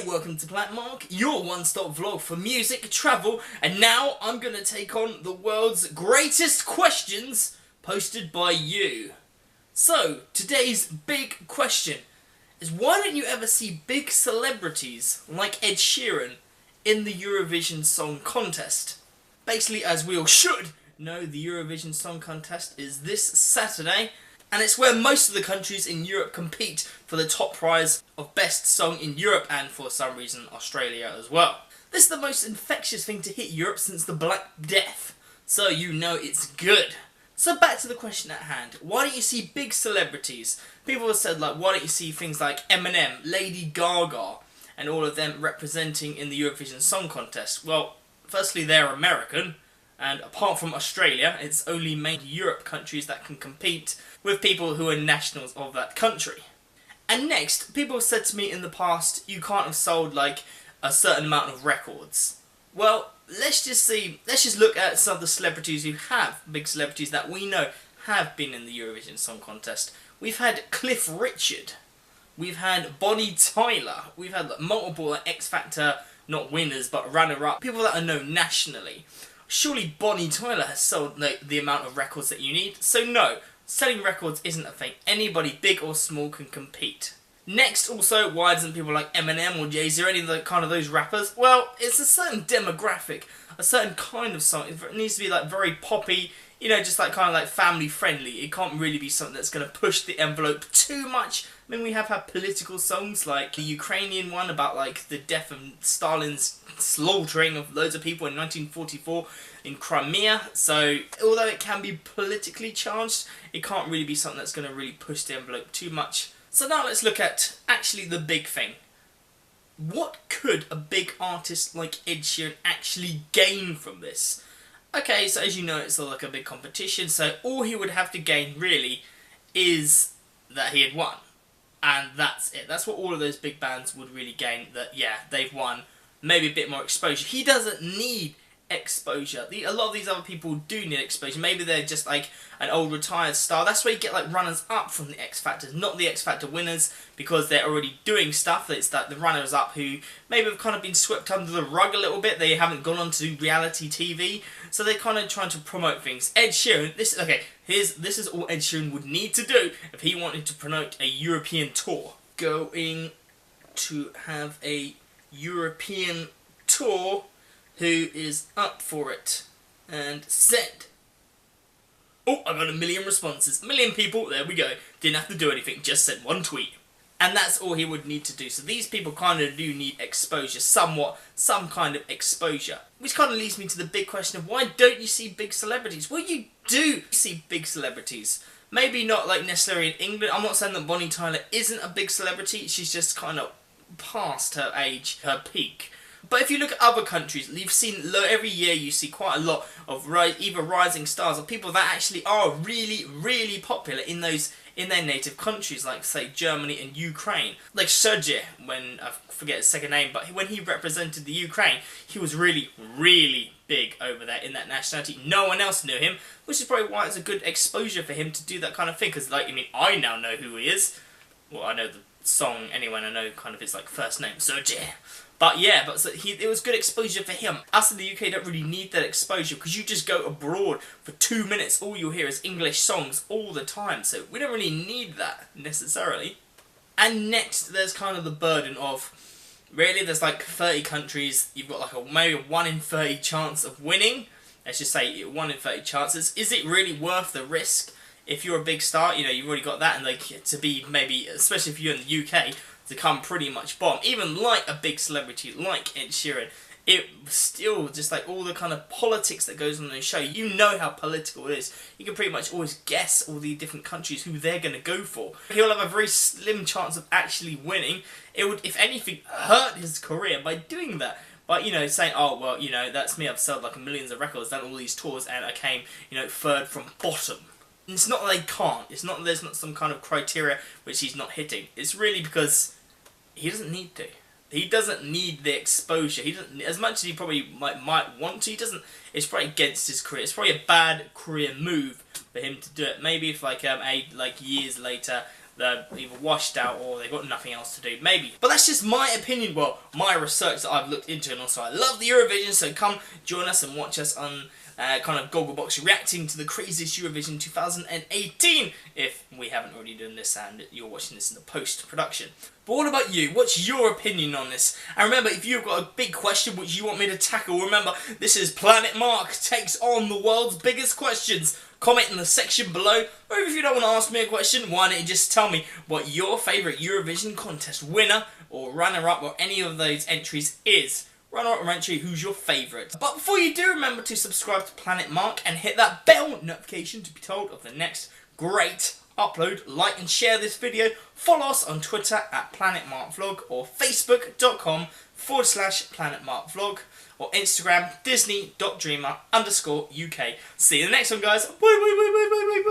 welcome to Planet Mark, your one-stop vlog for music, travel, and now I'm going to take on the world's greatest questions posted by you. So, today's big question is, why don't you ever see big celebrities like Ed Sheeran in the Eurovision Song Contest? Basically, as we all should know, the Eurovision Song Contest is this Saturday, and it's where most of the countries in Europe compete for the top prize of Best Song in Europe, and for some reason Australia as well. This is the most infectious thing to hit Europe since the Black Death, so you know it's good. So back to the question at hand, why don't you see big celebrities? People have said, like, why don't you see things like Eminem, Lady Gaga, and all of them representing in the Eurovision Song Contest? Well, firstly, they're American, and apart from Australia, it's only mainly Europe countries that can compete with people who are nationals of that country. And next, people have said to me in the past, you can't have sold like a certain amount of records. Well, let's just look at some of the celebrities who have, big celebrities that we know have been in the Eurovision Song Contest. We've had Cliff Richard, we've had Bonnie Tyler, we've had multiple X Factor, not winners, but runner-up, people that are known nationally. Surely Bonnie Tyler has sold the amount of records that you need, so no, selling records isn't a thing. Anybody, big or small, can compete. Next, also, why doesn't people like Eminem or Jay-Z or any of the kind of those rappers? Well, it's a certain demographic, a certain kind of song. It needs to be like very poppy, you know, just like kind of like family friendly. It can't really be something that's going to push the envelope too much. I mean, we have had political songs like the Ukrainian one about like the death of Stalin's slaughtering of loads of people in 1944 in Crimea. So, although it can be politically charged, it can't really be something that's going to really push the envelope too much. So now let's look at actually the big thing. What could a big artist like Ed Sheeran actually gain from this? Okay, so as you know, it's like a big competition, so all he would have to gain really is that he had won. And that's it. That's what all of those big bands would really gain, that yeah, they've won. Maybe a bit more exposure. He doesn't need exposure. A lot of these other people do need exposure. Maybe they're just like an old retired star. That's where you get like runners up from the X Factors, not the X Factor winners, because they're already doing stuff. It's like the runners up who maybe have kind of been swept under the rug a little bit. They haven't gone on to do reality TV, so they're kind of trying to promote things. Ed Sheeran, this is all Ed Sheeran would need to do if he wanted to promote a European tour. Going to have a European tour. Who is up for it? And send. Oh, I got 1 million responses. 1 million people, there we go. Didn't have to do anything, just sent one tweet. And that's all he would need to do. So these people kind of do need exposure, somewhat, some kind of exposure. Which kind of leads me to the big question of, why don't you see big celebrities? Well, you do see big celebrities. Maybe not like necessarily in England. I'm not saying that Bonnie Tyler isn't a big celebrity. She's just kind of past her age, her peak. But if you look at other countries, you've seen every year you see quite a lot of either rising stars or people that actually are really, really popular in their native countries, like say Germany and Ukraine. Like Sergej, when I forget his second name, but when he represented the Ukraine, he was really, really big over there in that nationality. No one else knew him, which is probably why it's a good exposure for him to do that kind of thing. Because like, I mean, I now know who he is. Well, I know the song anyway, and I know kind of his like first name, Sergej. But yeah, it was good exposure for him. Us in the UK don't really need that exposure because you just go abroad for 2 minutes, all you'll hear is English songs all the time. So we don't really need that necessarily. And next, there's kind of the burden of, really, there's like 30 countries. You've got like maybe a 1 in 30 chance of winning. Let's just say 1 in 30 chances. Is it really worth the risk? If you're a big star, you know, you've already got that, and like to be maybe, especially if you're in the UK, to come pretty much bomb. Even like a big celebrity like Ed Sheeran, it still just like all the kind of politics that goes on in the show. You know how political it is. You can pretty much always guess all the different countries who they're going to go for. He'll have a very slim chance of actually winning. It would, if anything, hurt his career by doing that. But, you know, saying, oh, well, you know, that's me, I've sold like millions of records, done all these tours, and I came, you know, third from bottom. It's not that they can't. It's not that there's not some kind of criteria which he's not hitting. It's really because he doesn't need to. He doesn't need the exposure. He doesn't, as much as he probably might want to. He doesn't. It's probably against his career. It's probably a bad career move for him to do it. Maybe if like years later, they're either washed out or they've got nothing else to do, maybe. But that's just my opinion, well, my research that I've looked into, and also I love the Eurovision, so come join us and watch us on kind of Gogglebox reacting to the craziest Eurovision 2018, if we haven't already done this and you're watching this in the post-production. But what about you? What's your opinion on this? And remember, if you've got a big question which you want me to tackle, remember, this is Planet Mark takes on the world's biggest questions. Comment in the section below, or if you don't want to ask me a question, why don't you just tell me what your favourite Eurovision contest winner or runner-up or any of those entries is. Runner-up or entry, who's your favourite? But before you do, remember to subscribe to Planet Mark and hit that bell notification to be told of the next great upload. Like and share this video. Follow us on Twitter at PlanetMarkVlog or Facebook.com/PlanetMarkVlog or Instagram Disney.Dreamer_UK. See you in the next one, guys. Bye.